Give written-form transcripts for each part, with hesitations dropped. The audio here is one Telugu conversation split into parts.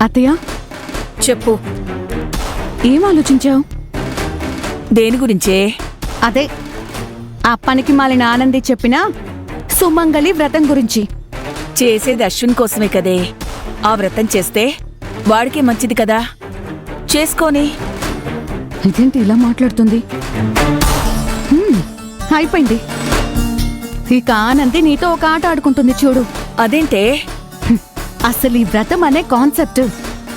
అత్తయ్య, చెప్పు. ఏం ఆలోచించావు? దేని గురించే? అదే ఆ పనికి మాలిన ఆనంది చెప్పిన సుమంగళి వ్రతం గురించి. చేసేది అశ్విన్ కోసమే కదే. ఆ వ్రతం చేస్తే వాడికే మంచిది కదా, చేసుకోని. ఇదేంటి ఇలా మాట్లాడుతుంది? అయిపోయింది. ఇక ఆనంది నీతో ఒక ఆట ఆడుకుంటుంది చూడు. అదేంటే? అసలు ఈ వ్రతం అనే కాన్సెప్ట్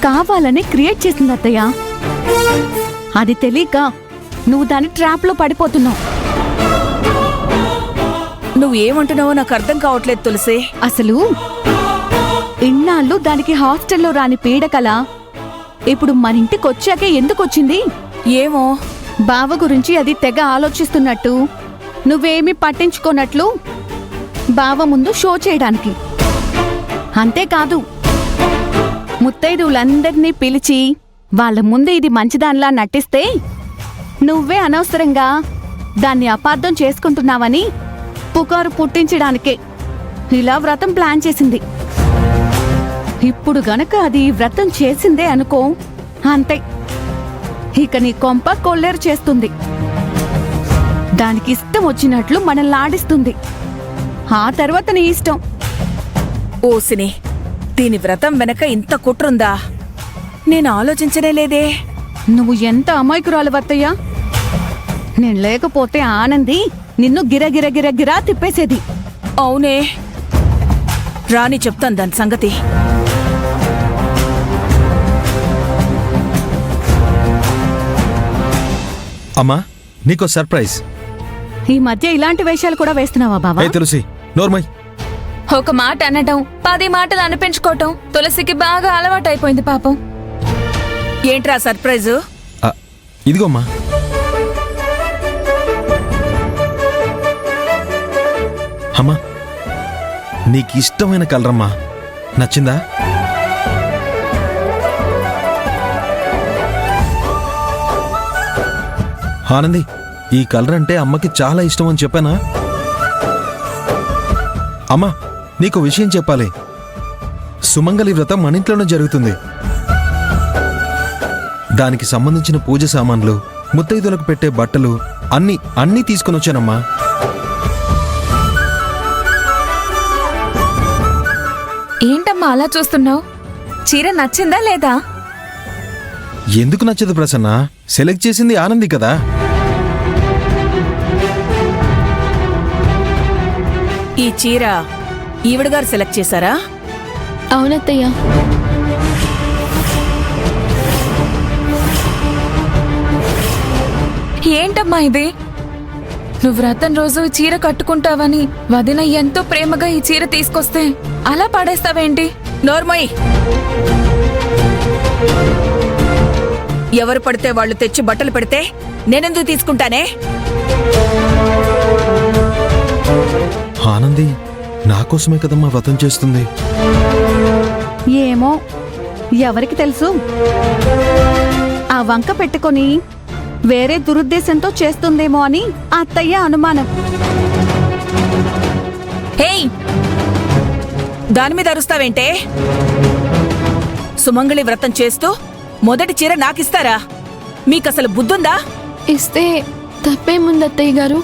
కావాలని క్రియేట్ చేసింది అత్తయ్య. అది తెలియక నువ్వు దాని ట్రాప్ లో పడిపోతున్నావు. నువ్వేమంటున్నావో నాకు అర్థం కావట్లేదు తులసి. అసలు ఇన్నాళ్ళు దానికి హాస్టల్లో రాని పీడకల ఇప్పుడు మన ఇంటికి వచ్చాకే ఎందుకొచ్చింది? ఏమో, బావ గురించి అది తెగ ఆలోచిస్తున్నట్టు, నువ్వేమీ పట్టించుకోనట్లు బావ ముందు షో చేయడానికి. అంతేకాదు, ముత్తైదువులందర్నీ పిలిచి వాళ్ళ ముందు ఇది మంచిదానిలా నటిస్తే నువ్వే అనవసరంగా దాన్ని అపార్థం చేసుకుంటున్నావని పుకారు పుట్టించడానికే ఇలా వ్రతం ప్లాన్ చేసింది. ఇప్పుడు గనక అది వ్రతం చేసిందే అనుకో, అంతే, ఇక నీ కొంప కొల్లేరు చేస్తుంది. దానికి ఇష్టం వచ్చినట్లు మనల్ని ఆడిస్తుంది. ఆ తర్వాత నీ ఇష్టం. ఓసిని, దీని వ్రతం వెనక ఇంత కుట్రుందా? నేను ఆలోచించనే లేదే. నువ్వు ఎంత అమాయకురాలు వత్తయ్యా. నేను లేకపోతే ఆనంది నిన్ను గిరగిరగిరగిరా తిప్పేసేది. అవునే, రాని చెప్తాను దాని సంగతి. అమ్మా, నీకో సర్ప్రైజ్. ఈ మధ్య ఇలాంటి వేషాలు కూడా వేస్తున్నావా బావా? తులసి, నోర్మై. ఒక మాట అనటం 10 మాటలు అనిపించుకోవటం తులసికి బాగా అలవాటైపోయింది పాపం. ఏంట్రా సర్ప్రైజు? ఇదిగోమ్మా. అమ్మా, నీకిష్టమైన కలరమ్మా. నచ్చిందా? ఆనంది, ఈ కలర్ అంటే అమ్మకి చాలా ఇష్టం అని చెప్పానా? అమ్మా, నీకు విషయం చెప్పాలి. సుమంగళి వ్రతం మన ఇంట్లోనే జరుగుతుంది. దానికి సంబంధించిన పూజ సామాన్లు, ముత్తైదులకు పెట్టే బట్టలు అన్నీ తీసుకుని వచ్చానమ్మా. ఏంటమ్మా అలా చూస్తున్నావు? చీర నచ్చిందా లేదా? ఎందుకు నచ్చదు ప్రసన్న? సెలెక్ట్ చేసింది ఆనంది కదా. ఈ చీర ఈవిడగారు సెలెక్ట్ చేశారా? అవునత్తయ్య. ఏంటమ్మా ఇది? నువ్వు వ్రతం రోజు ఈ చీర కట్టుకుంటావని వదిన ఎంతో ప్రేమగా ఈ చీర తీసుకొస్తే అలా పడేస్తావేంటి? నోర్మయ్. ఎవరు పడితే వాళ్ళు తెచ్చి బట్టలు పెడితే నేనెందుకు తీసుకుంటానే? ఆనంది నాకోసమే కదమ్మా వ్రతం చేస్తుంది. ఏమో, ఎవరికి తెలుసు? ఆ వంక పెట్టుకొని వేరే దురుద్దేశంతో చేస్తుందేమో అని అత్తయ్య అనుమానం. హేయ్, దాని మీద అరుస్తావేంటే? సుమంగళి వ్రతం చేస్తూ మొదటి చీర నాకిస్తారా? మీకసలు బుద్ధుందా? ఇస్తే తప్పేముంది అత్తయ్య గారు?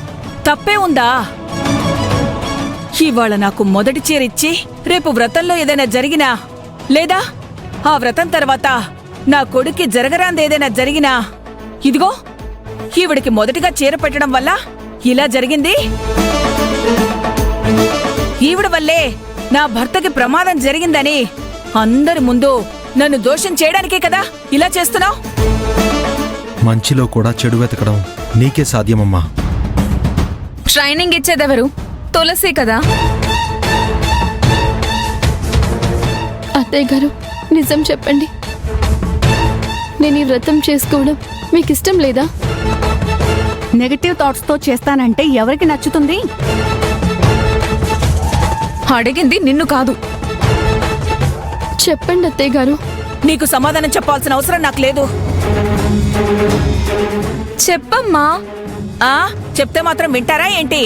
తప్పే ఉందా? ఇవాళ నాకు మొదటి చీర ఇచ్చి రేపు వ్రతంలో ఏదైనా జరిగినా, లేదా ఆ వ్రతం తర్వాత నా కొడుక్కి జరగరాందేదైనా జరిగినా, ఇదిగో ఈవిడికి మొదటిగా చీర పెట్టడం వల్ల ఇలా జరిగింది. ఈవిడ వల్లే నా భర్తకి ప్రమాదం జరిగిందని అందరి ముందు నన్ను దోషం చేయడానికే కదా ఇలా చేస్తున్నావు. మంచిలో కూడా చెడు వెతకడం నీకే సాధ్యమమ్మా. ట్రైనింగ్ ఇచ్చేదెవరు? తులసి కదా. అత్తయ్య గారు, నిజం చెప్పండి. నేను ఈ వ్రతం చేసుకోవడం మీకు ఇష్టం లేదా? నెగటివ్ థాట్స్ తో చేస్తానంటే ఎవరికి నచ్చుతుంది? అడిగింది నిన్ను కాదు. చెప్పండి అత్తయ్య గారు. నీకు సమాధానం చెప్పాల్సిన అవసరం నాకు లేదు. చెప్పమ్మా. చెప్తే మాత్రం వింటారా ఏంటి?